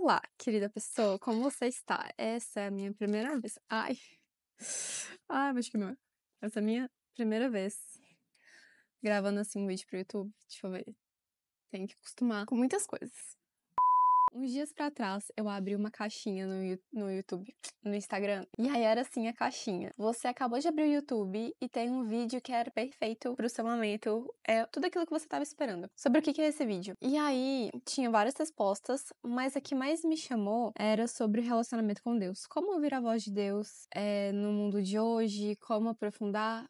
Olá, querida pessoa, como você está? Essa é a minha primeira vez. Acho que não. Essa é a minha primeira vez gravando assim um vídeo pro YouTube. Deixa eu ver. Tem que acostumar com muitas coisas. Uns dias pra trás, eu abri uma caixinha no YouTube, no Instagram, e aí era assim a caixinha. Você acabou de abrir o YouTube e tem um vídeo que era perfeito pro seu momento, é tudo aquilo que você tava esperando. Sobre o que é esse vídeo? E aí, tinha várias respostas, mas a que mais me chamou era sobre o relacionamento com Deus. Como ouvir a voz de Deus no mundo de hoje, como aprofundar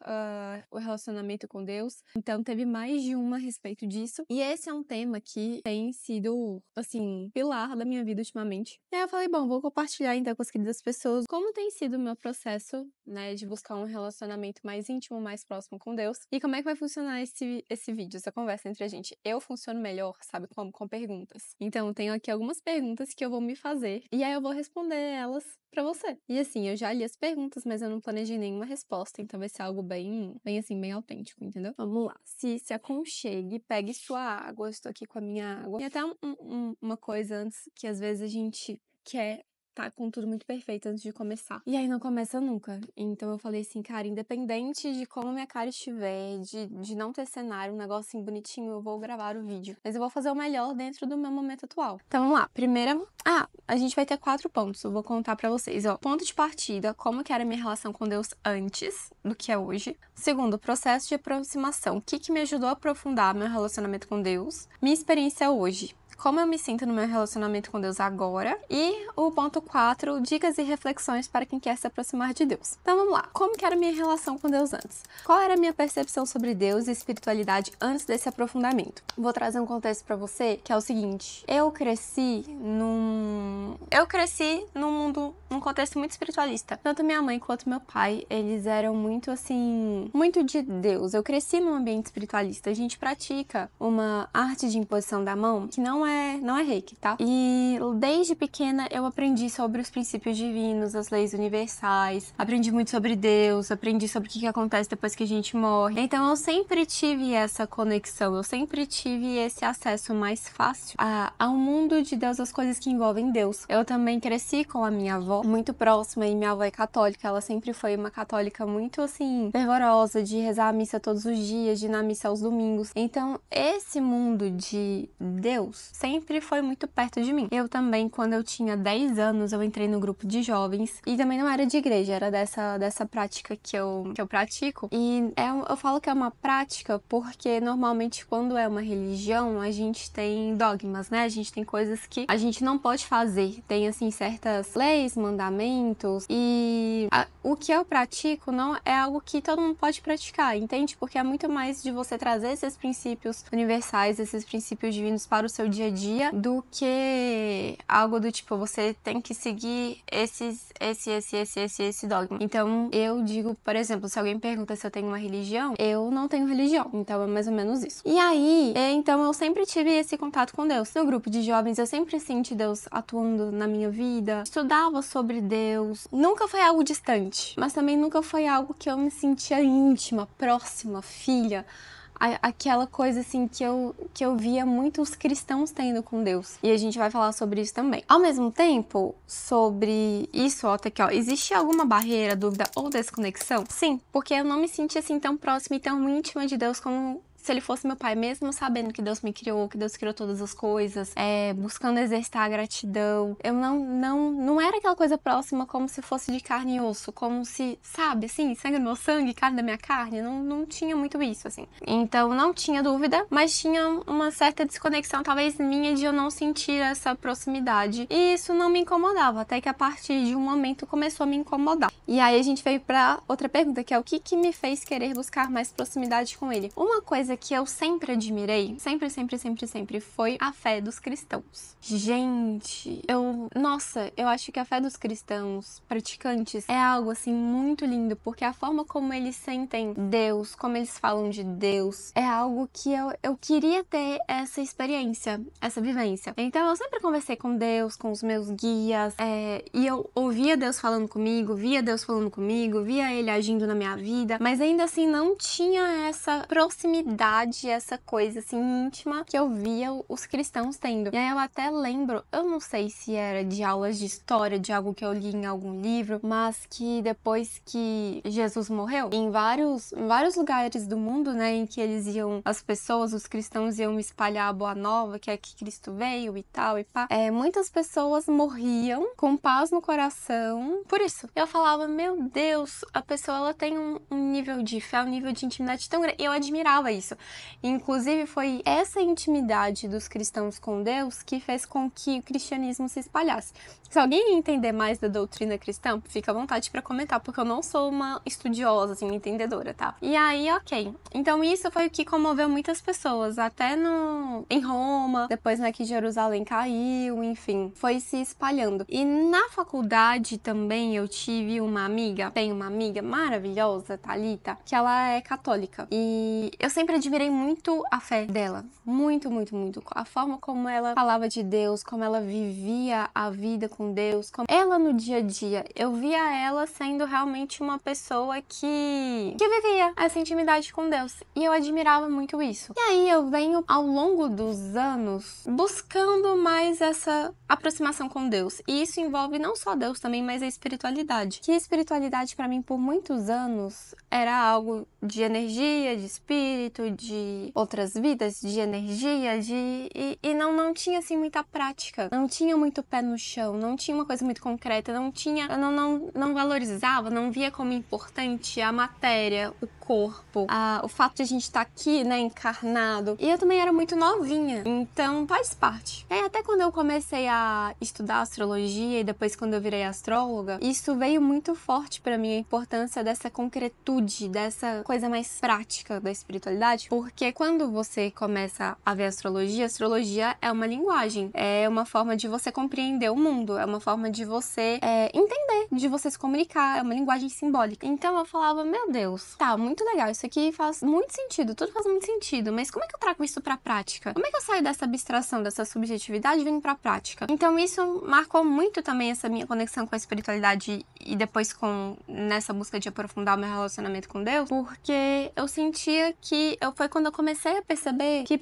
o relacionamento com Deus. Então, teve mais de uma a respeito disso. E esse é um tema que tem sido, assim, pilar da minha vida ultimamente. E aí eu falei, bom, vou compartilhar então com as queridas pessoas como tem sido o meu processo, né, de buscar um relacionamento mais íntimo, mais próximo com Deus. E como é que vai funcionar esse vídeo, essa conversa entre a gente. Eu funciono melhor, sabe como? Com perguntas. Então, eu tenho aqui algumas perguntas que eu vou me fazer. E aí eu vou responder elas pra você. E assim, eu já li as perguntas, mas eu não planejei nenhuma resposta, então vai ser algo bem autêntico, entendeu? Vamos lá. Se aconchegue, pegue sua água, eu estou aqui com a minha água. E até uma coisa antes, que às vezes a gente quer tá com tudo muito perfeito antes de começar. E aí não começa nunca. Então eu falei assim, cara, independente de como minha cara estiver, de não ter cenário, um negocinho bonitinho, eu vou gravar o vídeo. Mas eu vou fazer o melhor dentro do meu momento atual. Então vamos lá. Primeira... a gente vai ter 4 pontos. Eu vou contar pra vocês, ó. Ponto de partida, como que era a minha relação com Deus antes do que é hoje. Segundo, processo de aproximação. O que me ajudou a aprofundar meu relacionamento com Deus. Minha experiência hoje. Como eu me sinto no meu relacionamento com Deus agora. E o ponto 4, dicas e reflexões para quem quer se aproximar de Deus. Então vamos lá. Como que era a minha relação com Deus antes? Qual era a minha percepção sobre Deus e espiritualidade antes desse aprofundamento? Vou trazer um contexto para você, que é o seguinte. Eu cresci num mundo, num contexto muito espiritualista. Tanto minha mãe quanto meu pai, eles eram muito assim, muito de Deus. Eu cresci num ambiente espiritualista. A gente pratica uma arte de imposição da mão que não é reiki, tá? E desde pequena eu aprendi sobre os princípios divinos, as leis universais, aprendi muito sobre Deus, aprendi sobre o que acontece depois que a gente morre. Então eu sempre tive essa conexão, eu sempre tive esse acesso mais fácil ao mundo de Deus, as coisas que envolvem Deus. Eu também cresci com a minha avó, muito próxima, e minha avó é católica, ela sempre foi uma católica muito assim, fervorosa, de rezar a missa todos os dias, de ir na missa aos domingos. Então esse mundo de Deus sempre foi muito perto de mim. Eu também, quando eu tinha 10 anos, eu entrei no grupo de jovens, e também não era de igreja, era dessa prática que eu pratico. E eu falo que é uma prática porque normalmente quando é uma religião, a gente tem dogmas, né? A gente tem coisas que a gente não pode fazer. Tem, assim, certas leis, mandamentos, e o que eu pratico não é algo que todo mundo pode praticar, entende? Porque é muito mais de você trazer esses princípios universais, esses princípios divinos para o seu dia a dia, do que algo do tipo, você tem que seguir esse dogma. Então, eu digo, por exemplo, se alguém pergunta se eu tenho uma religião, eu não tenho religião. Então, é mais ou menos isso. E aí, então, eu sempre tive esse contato com Deus. No grupo de jovens, eu sempre senti Deus atuando na minha vida, estudava sobre Deus. Nunca foi algo distante, mas também nunca foi algo que eu me sentia íntima, próxima, filha. Aquela coisa assim que eu via muitos cristãos tendo com Deus. E a gente vai falar sobre isso também. Ao mesmo tempo, sobre isso, ó, tá aqui, ó, existe alguma barreira, dúvida ou desconexão? Sim, porque eu não me sentia assim tão próxima e tão íntima de Deus como se ele fosse meu pai, mesmo sabendo que Deus me criou, que Deus criou todas as coisas, buscando exercitar a gratidão. Eu não era aquela coisa próxima como se fosse de carne e osso, como se, sabe, assim, sangue do meu sangue, carne da minha carne, não tinha muito isso, assim. Então, não tinha dúvida, mas tinha uma certa desconexão, talvez minha, de eu não sentir essa proximidade. E isso não me incomodava, até que a partir de um momento começou a me incomodar. E aí a gente veio pra outra pergunta, que é o que me fez querer buscar mais proximidade com ele. Uma coisa que eu sempre admirei, sempre, foi a fé dos cristãos. Gente, eu acho que a fé dos cristãos praticantes é algo, assim, muito lindo, porque a forma como eles sentem Deus, como eles falam de Deus, é algo que eu queria ter essa experiência, essa vivência. Então, eu sempre conversei com Deus, com os meus guias, e eu ouvia Deus falando comigo, via Ele agindo na minha vida, mas ainda assim não tinha essa proximidade intimidade, essa coisa assim íntima que eu via os cristãos tendo. E aí eu até lembro, eu não sei se era de aulas de história, de algo que eu li em algum livro, mas que depois que Jesus morreu, em vários lugares do mundo, né, em que eles iam, as pessoas, os cristãos iam espalhar a boa nova, que é que Cristo veio e tal e pá, muitas pessoas morriam com paz no coração por isso. Eu falava, meu Deus, a pessoa ela tem um nível de fé, um nível de intimidade tão grande. Eu admirava isso. Inclusive foi essa intimidade dos cristãos com Deus que fez com que o cristianismo se espalhasse. Se alguém entender mais da doutrina cristã, fica à vontade para comentar, porque eu não sou uma estudiosa, assim, entendedora, tá? E aí, ok. Então isso foi o que comoveu muitas pessoas, até em Roma, depois, né, que Jerusalém caiu, enfim, foi se espalhando. E na faculdade também eu tive tenho uma amiga maravilhosa, Thalita, que ela é católica. E eu sempre admirei muito a fé dela. Muito, muito, muito. A forma como ela falava de Deus, como ela vivia a vida com Deus, como ela no dia a dia. Eu via ela sendo realmente uma pessoa que vivia essa intimidade com Deus. E eu admirava muito isso. E aí eu venho ao longo dos anos buscando mais essa aproximação com Deus. E isso envolve não só Deus também, mas a espiritualidade. Que a espiritualidade para mim por muitos anos era algo de energia, de espírito, de outras vidas, de energia, e não tinha assim muita prática. Não tinha muito pé no chão, não tinha uma coisa muito concreta, eu não valorizava, não via como importante a matéria, o corpo, o fato de a gente estar aqui, né, encarnado. E eu também era muito novinha, então faz parte. E aí, até quando eu comecei a estudar astrologia e depois quando eu virei astróloga, isso veio muito forte pra mim, a importância dessa concretude, dessa coisa mais prática da espiritualidade, porque quando você começa a ver astrologia é uma linguagem, é uma forma de você compreender o mundo, é uma forma de você entender, de você se comunicar, é uma linguagem simbólica. Então eu falava, meu Deus, tá, muito legal, isso aqui faz muito sentido, tudo faz muito sentido, mas como é que eu trago isso pra prática? Como é que eu saio dessa abstração, dessa subjetividade e venho pra prática? Então isso marcou muito também essa minha conexão com a espiritualidade e depois nessa busca de aprofundar o meu relacionamento com Deus, porque eu sentia que foi quando eu comecei a perceber que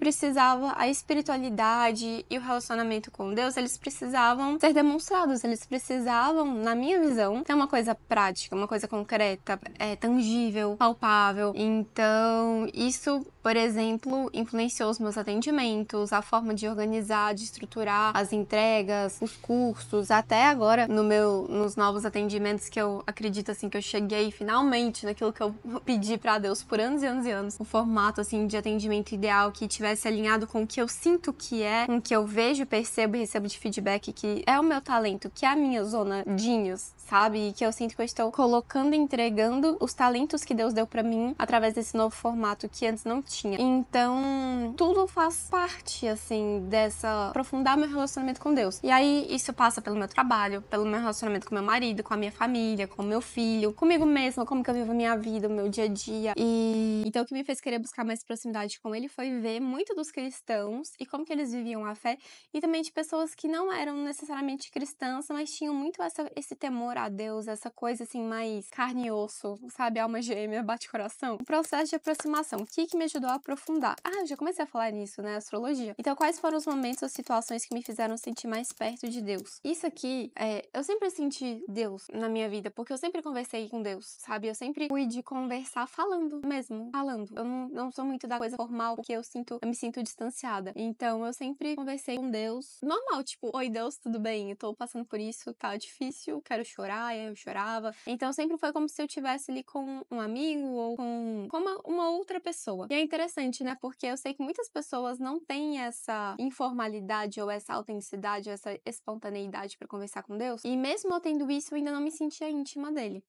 a espiritualidade e o relacionamento com Deus, eles precisavam ser demonstrados, eles precisavam, na minha visão, ter uma coisa prática, uma coisa concreta, tangível, palpável. Então, isso, por exemplo, influenciou os meus atendimentos, a forma de organizar, de estruturar as entregas, os cursos, até agora nos novos atendimentos que eu acredito assim que eu cheguei finalmente naquilo que eu pedi pra Deus por anos e anos e anos, o formato assim de atendimento ideal que tivesse alinhado com o que eu sinto que com o que eu vejo, percebo e recebo de feedback, que é o meu talento, que é a minha zona dinhos, sabe? E que eu sinto que eu estou colocando e entregando os talentos que Deus deu pra mim através desse novo formato que antes não tinha. Então, tudo faz parte, assim, dessa aprofundar meu relacionamento com Deus. E aí, isso passa pelo meu trabalho, pelo meu relacionamento com meu marido, com a minha família, com o meu filho, comigo mesma, como que eu vivo a minha vida, o meu dia a dia. E então, o que me fez querer buscar mais proximidade com ele foi ver muito dos cristãos e como que eles viviam a fé, e também de pessoas que não eram necessariamente cristãs, mas tinham muito esse temor a Deus, essa coisa assim mais carne e osso, sabe? Alma gêmea, bate coração. O processo de aproximação, o que me ajudou a aprofundar? Eu já comecei a falar nisso, né? Astrologia. Então, quais foram os momentos ou situações que me fizeram sentir mais perto de Deus? Isso aqui, eu sempre senti Deus na minha vida, porque eu sempre conversei com Deus, sabe? Eu sempre fui de conversar falando mesmo, falando. Eu não sou muito da coisa formal, porque eu me sinto distanciada. Então, eu sempre conversei com Deus normal, tipo, oi Deus, tudo bem? Eu tô passando por isso, tá difícil, quero chorar, e aí eu chorava. Então, sempre foi como se eu estivesse ali com um amigo ou com uma outra pessoa. E é interessante, né? Porque eu sei que muitas pessoas não têm essa informalidade ou essa autenticidade, ou essa espontaneidade pra conversar com Deus. E mesmo eu tendo isso, eu ainda não me sentia íntima dele.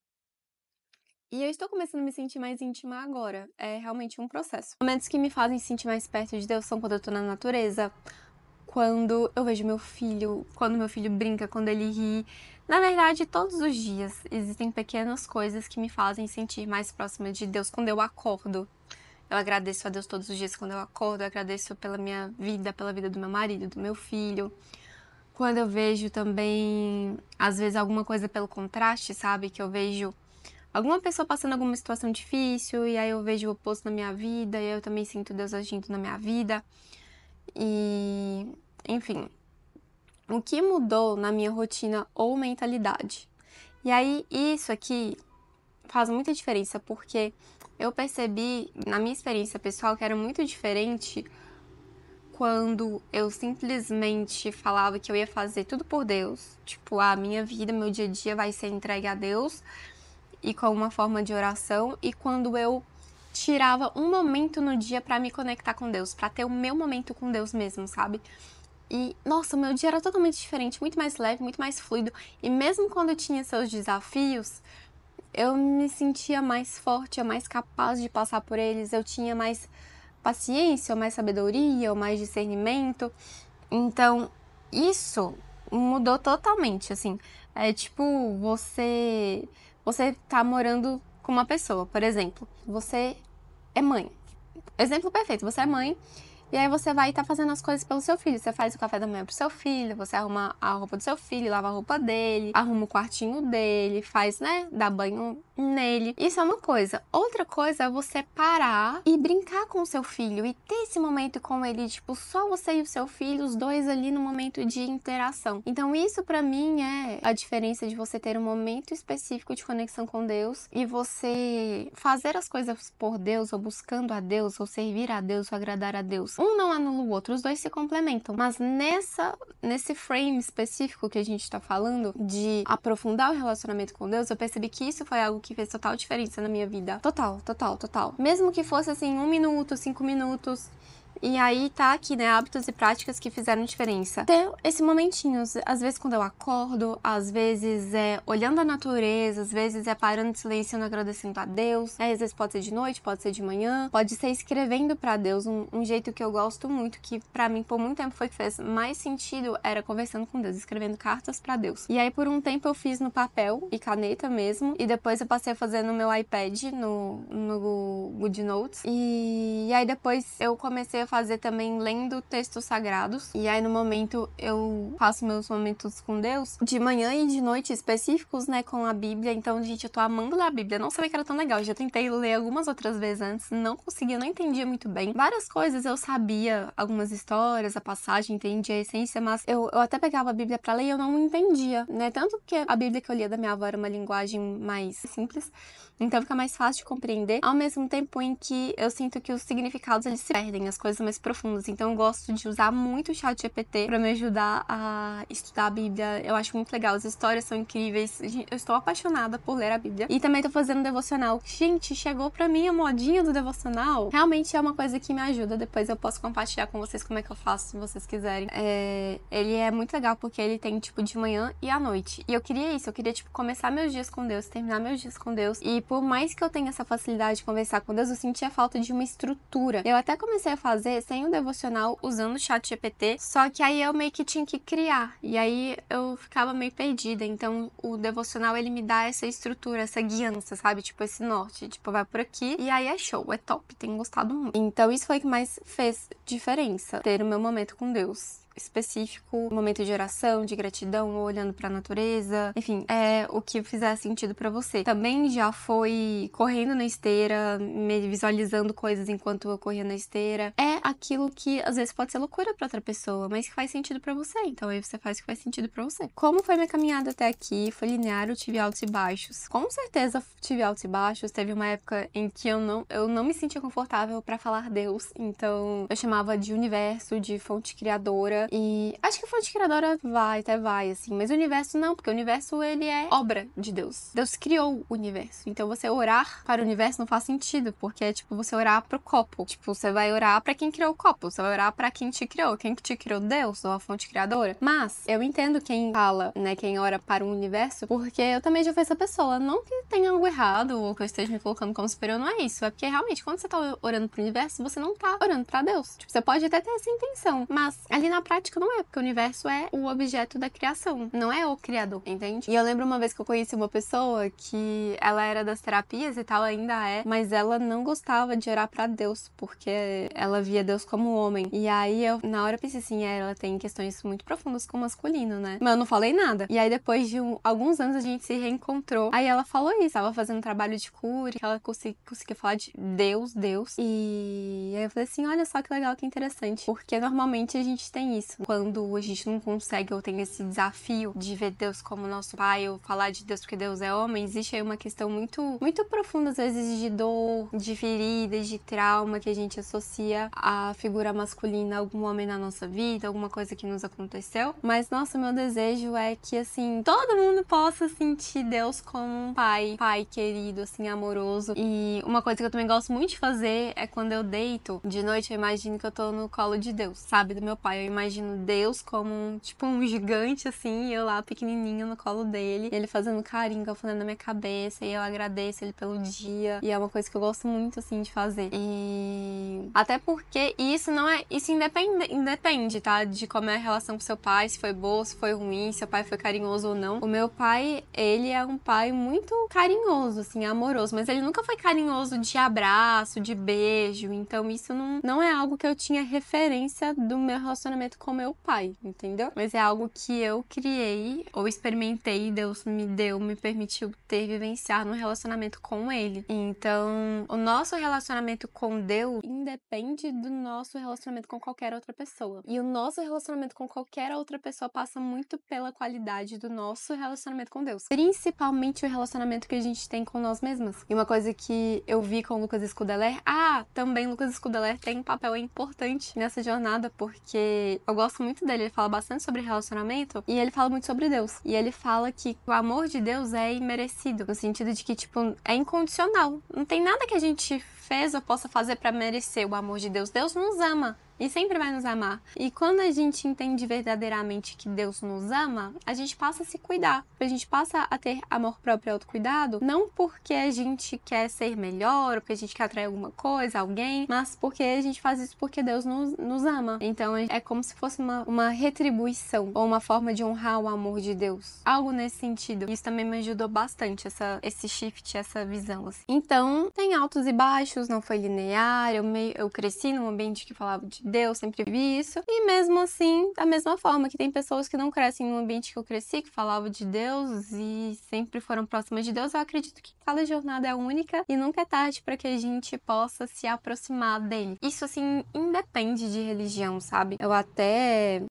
E eu estou começando a me sentir mais íntima agora. É realmente um processo. Momentos que me fazem sentir mais perto de Deus são quando eu tô na natureza, quando eu vejo meu filho, quando meu filho brinca, quando ele ri. Na verdade, todos os dias existem pequenas coisas que me fazem sentir mais próxima de Deus quando eu acordo. Eu agradeço a Deus todos os dias quando eu acordo, eu agradeço pela minha vida, pela vida do meu marido, do meu filho. Quando eu vejo também, às vezes, alguma coisa pelo contraste, sabe? Que eu vejo alguma pessoa passando alguma situação difícil, e aí eu vejo o oposto na minha vida, e aí eu também sinto Deus agindo na minha vida. E, enfim, o que mudou na minha rotina ou mentalidade? E aí, isso aqui faz muita diferença, porque eu percebi, na minha experiência pessoal, que era muito diferente quando eu simplesmente falava que eu ia fazer tudo por Deus. Tipo, a minha vida, meu dia a dia vai ser entregue a Deus e com uma forma de oração. E quando eu tirava um momento no dia pra me conectar com Deus, pra ter o meu momento com Deus mesmo, sabe? E, nossa, o meu dia era totalmente diferente, muito mais leve, muito mais fluido. E mesmo quando eu tinha seus desafios, eu me sentia mais forte, eu mais capaz de passar por eles, eu tinha mais paciência, ou mais sabedoria, ou mais discernimento. Então, isso mudou totalmente, assim. É tipo, você tá morando com uma pessoa, por exemplo. Você é mãe. Exemplo perfeito, você é mãe. E aí você vai estar fazendo as coisas pelo seu filho. Você faz o café da manhã pro seu filho, você arruma a roupa do seu filho, lava a roupa dele, arruma o quartinho dele, faz, né, dá banho nele. Isso é uma coisa. Outra coisa é você parar e brincar com o seu filho e ter esse momento com ele, tipo, só você e o seu filho, os dois ali no momento de interação. Então isso pra mim é a diferença de você ter um momento específico de conexão com Deus e você fazer as coisas por Deus, ou buscando a Deus, ou servir a Deus, ou agradar a Deus. Um não anula o outro, os dois se complementam. Mas nesse frame específico que a gente tá falando, de aprofundar o relacionamento com Deus, eu percebi que isso foi algo que fez total diferença na minha vida. Total. Mesmo que fosse assim, 1 minuto, 5 minutos. E aí tá aqui, né, hábitos e práticas que fizeram diferença. Ter esse momentinho, às vezes quando eu acordo, às vezes é olhando a natureza, às vezes é parando de silenciando, agradecendo a Deus. Às vezes pode ser de noite, pode ser de manhã, pode ser escrevendo pra Deus. Um jeito que eu gosto muito, que pra mim por muito tempo foi que fez mais sentido, era conversando com Deus, escrevendo cartas pra Deus. E aí por um tempo eu fiz no papel e caneta mesmo, e depois eu passei a fazer no meu iPad, no Good Notes. E aí depois eu comecei a fazer também lendo textos sagrados. E aí no momento eu faço meus momentos com Deus de manhã e de noite específicos, né, com a Bíblia. Então, gente, eu tô amando ler a Bíblia. Eu não sabia que era tão legal. Eu já tentei ler algumas outras vezes antes, não conseguia, não entendia muito bem. Várias coisas eu sabia, algumas histórias, a passagem, entendia a essência, mas eu até pegava a Bíblia pra ler e eu não entendia, né? Tanto que a Bíblia que eu lia da minha avó era uma linguagem mais simples, então fica mais fácil de compreender, ao mesmo tempo em que eu sinto que os significados eles se perdem, as coisas mais profundas. Então eu gosto de usar muito o ChatGPT pra me ajudar a estudar a Bíblia. Eu acho muito legal, as histórias são incríveis. Eu estou apaixonada por ler a Bíblia. E também tô fazendo devocional. Gente, chegou pra mim a modinha do devocional. Realmente é uma coisa que me ajuda. Depois eu posso compartilhar com vocês como é que eu faço, se vocês quiserem. Ele é muito legal porque ele tem, tipo, de manhã e à noite. E eu queria isso, eu queria, tipo, começar meus dias com Deus, terminar meus dias com Deus. E por mais que eu tenha essa facilidade de conversar com Deus, eu sentia falta de uma estrutura. Eu até comecei a fazer sem um devocional usando o ChatGPT, só que aí eu meio que tinha que criar. E aí eu ficava meio perdida. Então o devocional ele me dá essa estrutura, essa guiança, sabe? Tipo esse norte, tipo vai por aqui e aí é show, é top, tenho gostado muito. Então isso foi o que mais fez diferença, ter o meu momento com Deus específico, momento de oração, de gratidão, olhando pra natureza, enfim, é o que fizer sentido pra você. Também já foi correndo na esteira, me visualizando coisas enquanto eu corria na esteira. É aquilo que às vezes pode ser loucura pra outra pessoa, mas que faz sentido pra você, então aí você faz o que faz sentido pra você. Como foi minha caminhada até aqui? Foi linear, eu tive altos e baixos. Com certeza tive altos e baixos, teve uma época em que eu não me sentia confortável pra falar Deus, então eu chamava de universo, de fonte criadora. E acho que a fonte criadora até vai, assim, mas o universo não, porque o universo, ele é obra de Deus. Deus criou o universo. Então você orar para o universo não faz sentido, porque é tipo você orar pro copo. Tipo, você vai orar pra quem criou o copo, você vai orar pra quem te criou. Quem te criou? Deus, ou a fonte criadora. Mas eu entendo quem fala, né, quem ora para o universo, porque eu também já fui essa pessoa. Não que tenha algo errado, ou que eu esteja me colocando como superior, não é isso. É porque realmente, quando você tá orando pro universo, você não tá orando pra Deus. Tipo, você pode até ter essa intenção, mas ali na prática prática não é, porque o universo é o objeto da criação, não é o criador, entende? E eu lembro uma vez que eu conheci uma pessoa que ela era das terapias e tal, ainda é, mas ela não gostava de orar pra Deus, porque ela via Deus como homem. E aí eu, na hora, pensei assim, ela tem questões muito profundas com o masculino, né? Mas eu não falei nada. E aí depois de alguns anos a gente se reencontrou. Aí ela falou isso, tava fazendo um trabalho de cura, que ela conseguia falar de Deus. E aí eu falei assim, olha só que legal, que interessante. Porque normalmente a gente tem isso. Quando a gente não consegue ou tem esse desafio de ver Deus como nosso pai, ou falar de Deus porque Deus é homem, existe aí uma questão muito profunda, às vezes, de dor, de feridas, de trauma que a gente associa à figura masculina, algum homem na nossa vida, alguma coisa que nos aconteceu. Mas, nossa, meu desejo é que, assim, todo mundo possa sentir Deus como um pai querido, assim, amoroso. E uma coisa que eu também gosto muito de fazer é quando eu deito de noite, eu imagino que eu tô no colo de Deus, sabe? Do meu pai. Eu imagino Deus como, tipo, um gigante, assim, e eu lá pequenininha no colo dele, e ele fazendo carinho, cafuné na minha cabeça, e eu agradeço ele pelo dia. E é uma coisa que eu gosto muito, assim, de fazer. E até porque isso não é... Isso independe, tá? De como é a relação com seu pai, se foi boa, se foi ruim, se seu pai foi carinhoso ou não. O meu pai, ele é um pai muito carinhoso, assim, amoroso, mas ele nunca foi carinhoso de abraço, de beijo, então isso não é algo que eu tinha referência do meu relacionamento com meu pai, entendeu? Mas é algo que eu criei ou experimentei, Deus me permitiu vivenciar no relacionamento com ele. Então, o nosso relacionamento com Deus independe do nosso relacionamento com qualquer outra pessoa. E o nosso relacionamento com qualquer outra pessoa passa muito pela qualidade do nosso relacionamento com Deus. Principalmente o relacionamento que a gente tem com nós mesmas. E uma coisa que eu vi com o Lucas Scudder, também Lucas Scudder tem um papel importante nessa jornada, porque eu gosto muito dele, ele fala bastante sobre relacionamento e ele fala muito sobre Deus. E ele fala que o amor de Deus é imerecido, no sentido de que, tipo, é incondicional. Não tem nada que a gente fez ou possa fazer pra merecer o amor de Deus. Deus nos ama. E sempre vai nos amar. E quando a gente entende verdadeiramente que Deus nos ama, a gente passa a se cuidar. A gente passa a ter amor próprio e autocuidado, não porque a gente quer ser melhor, ou porque a gente quer atrair alguma coisa, alguém, mas porque a gente faz isso porque Deus nos ama. Então é como se fosse uma retribuição, ou uma forma de honrar o amor de Deus. Algo nesse sentido. Isso também me ajudou bastante, esse shift, essa visão, assim. Então, tem altos e baixos, não foi linear, eu cresci num ambiente que falava de Deus, sempre vi isso. E mesmo assim, da mesma forma que tem pessoas que não crescem no ambiente que eu cresci, que falavam de Deus e sempre foram próximas de Deus, eu acredito que cada jornada é única e nunca é tarde para que a gente possa se aproximar dele. Isso, assim, independe de religião, sabe?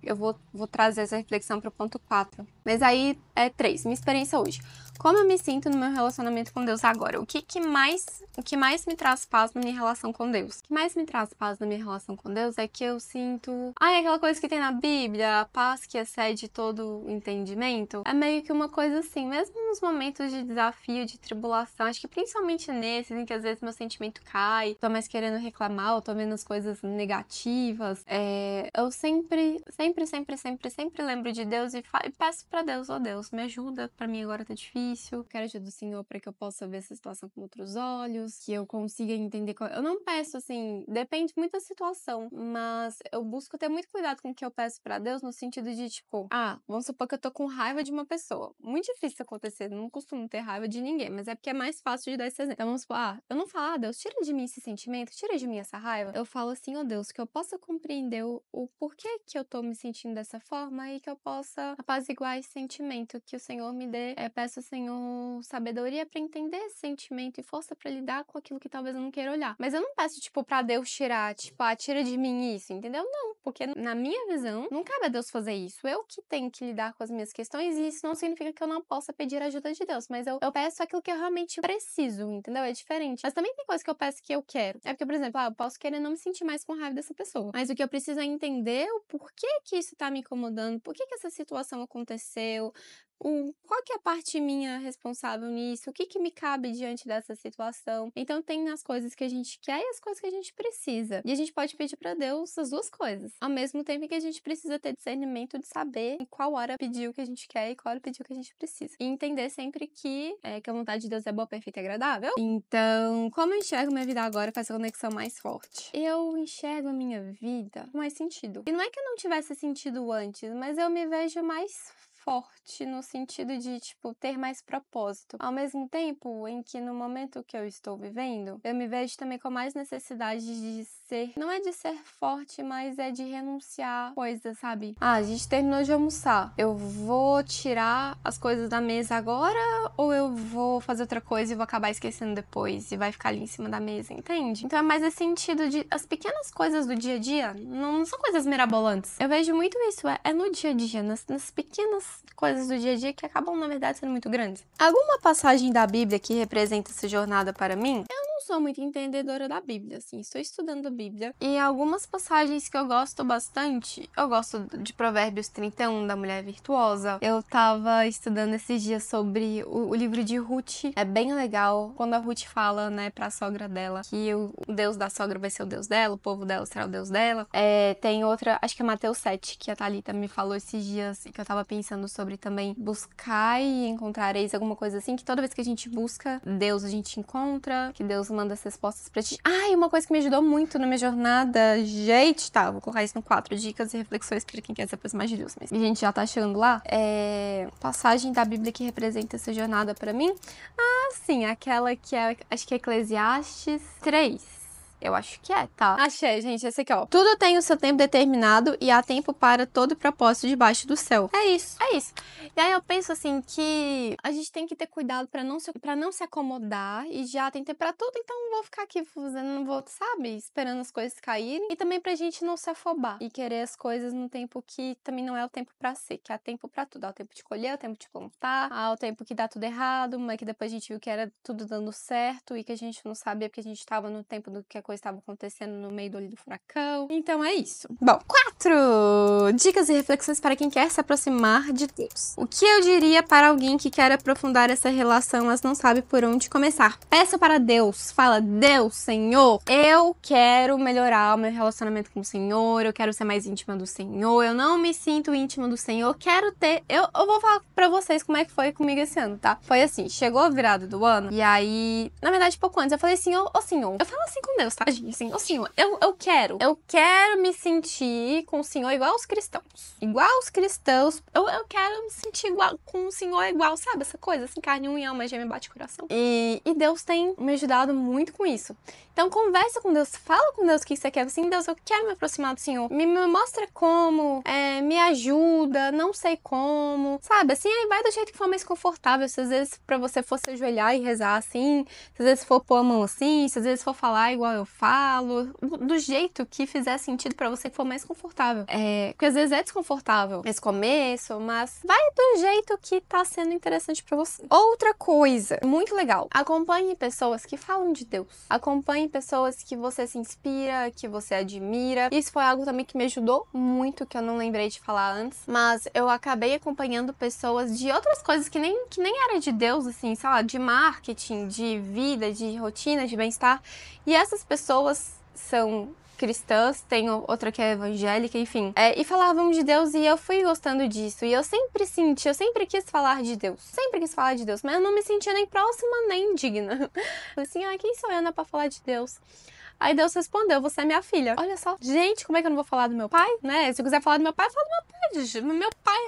Eu vou trazer essa reflexão para o ponto 4. Mas aí é 3, minha experiência hoje. Como eu me sinto no meu relacionamento com Deus agora? O que mais me traz paz na minha relação com Deus? O que mais me traz paz na minha relação com Deus é que eu sinto... aquela coisa que tem na Bíblia, a paz que excede todo o entendimento. É meio que uma coisa assim, mesmo nos momentos de desafio, de tribulação, acho que principalmente nesses em que às vezes meu sentimento cai, tô mais querendo reclamar, ou tô vendo as coisas negativas, eu sempre lembro de Deus e peço pra Deus, Deus, me ajuda, pra mim agora tá difícil, quero ajuda do Senhor pra que eu possa ver essa situação com outros olhos, que eu consiga entender eu não peço, assim, depende muito da situação, mas eu busco ter muito cuidado com o que eu peço pra Deus, no sentido de, tipo, vamos supor que eu tô com raiva de uma pessoa. Muito difícil acontecer, não costumo ter raiva de ninguém, mas é porque é mais fácil de dar esse exemplo. Então vamos supor, eu não falo, Deus, tira de mim esse sentimento, tira de mim essa raiva. Eu falo assim, Deus, que eu possa compreender o porquê que eu tô me sentindo dessa forma e que eu possa apaziguar esse sentimento, que o Senhor me dê. Peço ao Senhor sabedoria pra entender esse sentimento e força pra lidar com aquilo que talvez eu não queira olhar. Mas eu não peço, tipo, pra Deus tirar, tipo, tira de mim isso, entendeu? Não, porque na minha visão, não cabe a Deus fazer isso. Eu que tenho que lidar com as minhas questões e isso não significa que eu não possa pedir a ajuda de Deus, mas eu peço aquilo que eu realmente preciso, entendeu? É diferente. Mas também tem coisa que eu peço que eu quero. É porque, por exemplo, eu posso querer não me sentir mais com raiva dessa pessoa, mas o que eu preciso é entender o porquê que isso tá me incomodando, por que essa situação aconteceu, qual que é a parte minha responsável nisso? O que que me cabe diante dessa situação? Então tem as coisas que a gente quer e as coisas que a gente precisa. E a gente pode pedir pra Deus as duas coisas. Ao mesmo tempo que a gente precisa ter discernimento de saber em qual hora pedir o que a gente quer e qual hora pedir o que a gente precisa. E entender sempre que a vontade de Deus é boa, perfeita e agradável. Então, como eu enxergo minha vida agora com essa conexão mais forte? Eu enxergo a minha vida com mais sentido. E não é que eu não tivesse sentido antes, mas eu me vejo mais forte no sentido de, tipo, ter mais propósito. Ao mesmo tempo em que no momento que eu estou vivendo, eu me vejo também com mais necessidade de ser, não é de ser forte, mas é de renunciar coisas, sabe? A gente terminou de almoçar. Eu vou tirar as coisas da mesa agora ou eu vou fazer outra coisa e vou acabar esquecendo depois e vai ficar ali em cima da mesa, entende? Então é mais esse sentido de as pequenas coisas do dia a dia não são coisas mirabolantes. Eu vejo muito isso, é no dia a dia, nas pequenas coisas do dia a dia que acabam, na verdade, sendo muito grandes. Alguma passagem da Bíblia que representa essa jornada para mim? Eu não sou muito entendedora da Bíblia, assim, estou estudando a Bíblia. E algumas passagens que eu gosto bastante, eu gosto de Provérbios 31, da mulher virtuosa. Eu tava estudando esses dias sobre o livro de Ruth. É bem legal quando a Ruth fala, né, pra sogra dela que o Deus da sogra vai ser o Deus dela, o povo dela será o Deus dela. Tem outra, acho que é Mateus 7, que a Thalita me falou esses dias e que eu tava pensando sobre também buscar e encontrareis, alguma coisa assim, que toda vez que a gente busca Deus, a gente encontra, que Deus manda as respostas pra ti. E uma coisa que me ajudou muito na minha jornada, gente, tá, vou colocar isso no 4 dicas e reflexões pra quem quer se aproximar de Deus, mas a gente já tá chegando lá. Passagem da Bíblia que representa essa jornada pra mim? Sim, aquela que é, acho que é Eclesiastes 3. Eu acho que tá? Achei, gente, esse aqui, ó. Tudo tem o seu tempo determinado e há tempo para todo propósito debaixo do céu. É isso. E aí eu penso assim que a gente tem que ter cuidado pra não se acomodar e já tem tempo pra tudo, então não vou ficar aqui fazendo, não vou, sabe, esperando as coisas caírem. E também pra gente não se afobar e querer as coisas no tempo que também não é o tempo pra ser, que há tempo pra tudo. Há o tempo de colher, há o tempo de plantar, há o tempo que dá tudo errado, mas que depois a gente viu que era tudo dando certo e que a gente não sabia porque a gente tava no tempo do que a coisa estava acontecendo no meio do olho do furacão. Então é isso. Bom, 4 dicas e reflexões para quem quer se aproximar de Deus. O que eu diria para alguém que quer aprofundar essa relação, mas não sabe por onde começar? Peça para Deus. Fala, Deus, Senhor, eu quero melhorar o meu relacionamento com o Senhor, eu quero ser mais íntima do Senhor, eu não me sinto íntima do Senhor, quero ter... Eu vou falar pra vocês como é que foi comigo esse ano, tá? Foi assim, chegou a virada do ano, e aí, na verdade, pouco antes, eu falei assim, ô Senhor, eu falo assim com Deus, tá, gente? Assim, ô Senhor, eu quero me sentir com o Senhor igual aos cristãos. Igual aos cristãos, eu quero me sentir igual com o Senhor, igual, sabe? Essa coisa, assim, carne, unha, alma, gêmea, bate coração. E Deus tem me ajudado muito com isso. Então, conversa com Deus, fala com Deus o que você quer. Assim, Deus, eu quero me aproximar do Senhor. Me mostra como, me ajuda, não sei como, sabe? Assim, aí vai do jeito que for mais confortável. Se às vezes pra você for se ajoelhar e rezar assim, se às vezes for pôr a mão assim, se às vezes for falar igual eu falo, do jeito que fizer sentido pra você, que for mais confortável. Porque às vezes é desconfortável nesse começo, mas vai do jeito que tá sendo interessante pra você. Outra coisa, muito legal, acompanhe pessoas que falam de Deus. Acompanhe pessoas que você se inspira, que você admira. Isso foi algo também que me ajudou muito, que eu não lembrei de falar antes, mas eu acabei acompanhando pessoas de outras coisas que nem era de Deus, assim, sei lá, de marketing, de vida, de rotina, de bem-estar. E essas pessoas são cristãs, tem outra que é evangélica, enfim. E falavam de Deus e eu fui gostando disso. E eu sempre quis falar de Deus. Sempre quis falar de Deus, mas eu não me sentia nem próxima, nem digna. Assim, quem sou eu, Ana, pra falar de Deus? Aí Deus respondeu, você é minha filha. Olha só. Gente, como é que eu não vou falar do meu pai, né? Se eu quiser falar do meu pai, fala do meu pai, gente.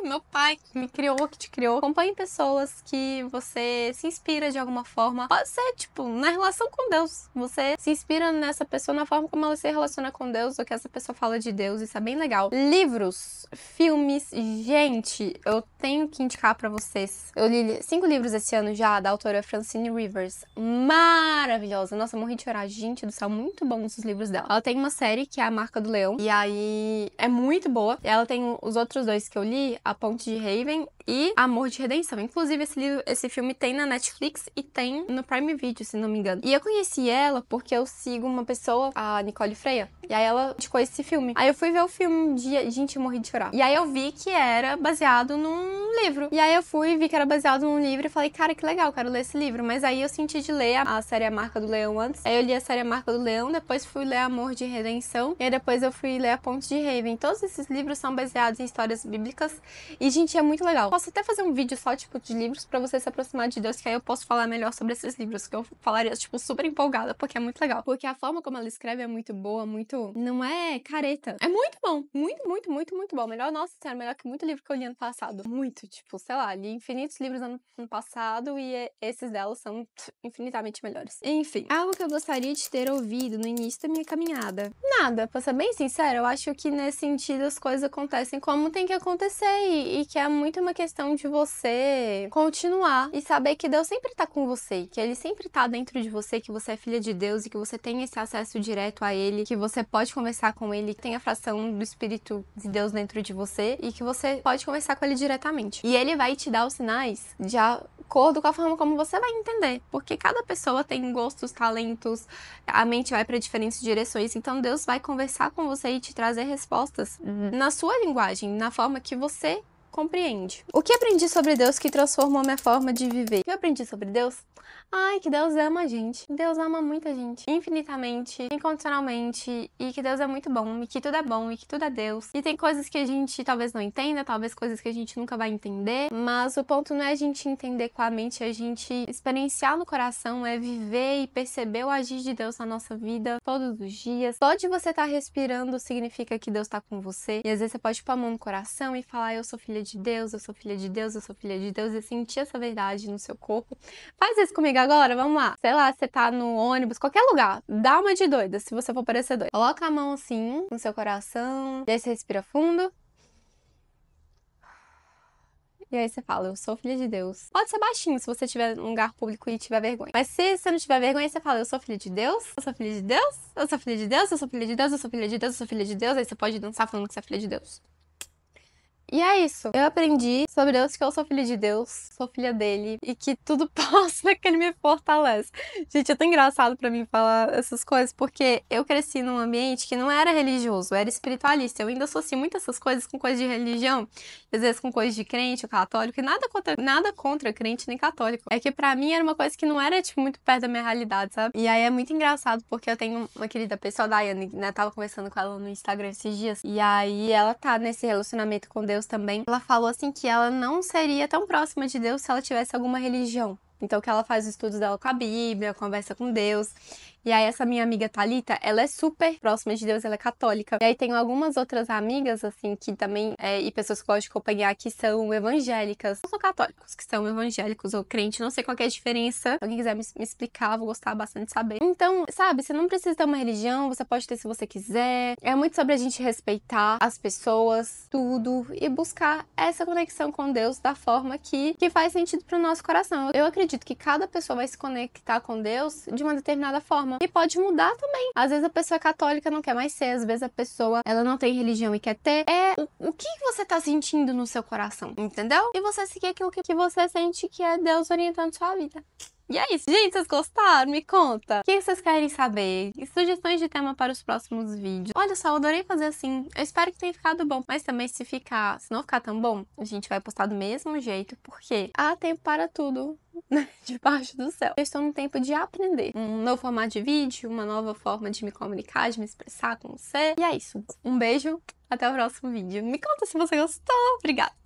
Meu pai que me criou, que te criou. Acompanhe pessoas que você se inspira de alguma forma. Pode ser, tipo, na relação com Deus. Você se inspira nessa pessoa na forma como ela se relaciona com Deus, ou que essa pessoa fala de Deus. Isso é bem legal. Livros, filmes. Gente, eu tenho que indicar pra vocês. Eu li 5 livros esse ano já, da autora Francine Rivers. Maravilhosa. Nossa, eu morri de chorar. Gente do céu, muito bons os livros dela. Ela tem uma série que é A Marca do Leão, e aí é muito boa. Ela tem os outros 2 que eu li, A Ponte de Raven e Amor de Redenção. Inclusive, esse filme tem na Netflix e tem no Prime Video, se não me engano. E eu conheci ela porque eu sigo uma pessoa, a Nicole Freia, e aí ela indicou esse filme. Aí eu fui ver o filme um dia, gente, eu morri de chorar. E aí eu vi que era baseado num livro. E aí eu fui, vi que era baseado num livro e falei, cara, que legal, quero ler esse livro. Mas aí eu senti de ler a série A Marca do Leão antes. Aí eu li a série A Marca do Leão, depois fui ler Amor de Redenção, e aí depois eu fui ler A Ponte de Raven. Todos esses livros são baseados em histórias bíblicas e, gente, é muito legal. Posso até fazer um vídeo só, tipo, de livros pra você se aproximar de Deus, que aí eu posso falar melhor sobre esses livros, que eu falaria, tipo, super empolgada, porque é muito legal. Porque a forma como ela escreve é muito boa, muito... não é careta. É muito bom. Muito, muito, muito, muito bom. Melhor, nossa senhora, melhor que muito livro que eu li ano passado. Muito, tipo, sei lá, li infinitos livros ano passado e esses delas são infinitamente melhores. Enfim, algo que eu gostaria de ter ouvido no início da minha caminhada. Nada, pra ser bem sincera, eu acho que nesse sentido as coisas acontecem como tem que acontecer e que é muito uma questão de você continuar e saber que Deus sempre tá com você, que Ele sempre tá dentro de você, que você é filha de Deus e que você tem esse acesso direto a Ele, que você pode conversar com Ele, que tem a fração do Espírito de Deus dentro de você e que você pode conversar com Ele diretamente. E Ele vai te dar os sinais de acordo com a forma como você vai entender, porque cada pessoa tem gostos, talentos, a mente vai para diferentes direções, então Deus vai conversar com você e te trazer respostas na sua linguagem, na forma que você compreende. O que aprendi sobre Deus que transformou minha forma de viver? O que eu aprendi sobre Deus? Ai, que Deus ama a gente. Deus ama muita gente. Infinitamente, incondicionalmente. E que Deus é muito bom. E que tudo é bom. E que tudo é Deus. E tem coisas que a gente talvez não entenda. Talvez coisas que a gente nunca vai entender. Mas o ponto não é a gente entender com a mente. É a gente experienciar no coração. É viver e perceber o agir de Deus na nossa vida. Todos os dias. Só de você estar respirando significa que Deus está com você. E às vezes você pode pôr a mão no coração e falar, eu sou filha de Deus. Eu sou filha de Deus. Eu sou filha de Deus. E sentir essa verdade no seu corpo. Faz isso comigo agora, vamos lá. Sei lá, você tá no ônibus, qualquer lugar. Dá uma de doida, se você for parecer doida. Coloca a mão assim, no seu coração. E aí você respira fundo. E aí você fala, eu sou filha de Deus. Pode ser baixinho, se você estiver num lugar público e tiver vergonha. Mas se você não tiver vergonha, você fala, eu sou filha de Deus. Eu sou filha de Deus. Eu sou filha de Deus. Eu sou filha de Deus. Eu sou filha de Deus. Eu sou filha de Deus. Aí você pode dançar falando que você é filha de Deus. E é isso. Eu aprendi sobre Deus que eu sou filha de Deus, sou filha dele e que tudo possa que ele me fortalece. Gente, é tão engraçado pra mim falar essas coisas porque eu cresci num ambiente que não era religioso, era espiritualista. Eu ainda associo muitas essas coisas com coisas de religião, às vezes com coisas de crente ou católico, e nada contra crente nem católico. É que pra mim era uma coisa que não era, tipo, muito perto da minha realidade, sabe? E aí é muito engraçado porque eu tenho uma querida pessoa, a Daiane, né? Tava conversando com ela no Instagram esses dias, e aí ela tá nesse relacionamento com Deus também. Ela falou assim que ela não seria tão próxima de Deus se ela tivesse alguma religião. Então que ela faz os estudos dela com a Bíblia, conversa com Deus. E aí essa minha amiga Thalita, ela é super próxima de Deus, ela é católica. E aí tenho algumas outras amigas, assim, que também, e pessoas que eu gosto de acompanhar, que são evangélicas. Não são católicos, que são evangélicos ou crentes, não sei qual que é a diferença. Se alguém quiser me explicar, vou gostar bastante de saber. Então, sabe, você não precisa ter uma religião, você pode ter se você quiser. É muito sobre a gente respeitar as pessoas, tudo, e buscar essa conexão com Deus da forma que faz sentido pro nosso coração. Eu acredito que cada pessoa vai se conectar com Deus de uma determinada forma. E pode mudar também. Às vezes a pessoa é católica não quer mais ser, às vezes a pessoa ela não tem religião e quer ter. É o que você tá sentindo no seu coração, entendeu? E você seguir aquilo que você sente que é Deus orientando sua vida. E é isso. Gente, vocês gostaram? Me conta. O que vocês querem saber? E sugestões de tema para os próximos vídeos. Olha só, eu adorei fazer assim. Eu espero que tenha ficado bom. Mas também se não ficar tão bom, a gente vai postar do mesmo jeito. Porque há tempo para tudo debaixo do céu. Eu estou no tempo de aprender. Um novo formato de vídeo, uma nova forma de me comunicar, de me expressar com você. E é isso. Um beijo. Até o próximo vídeo. Me conta se você gostou. Obrigada.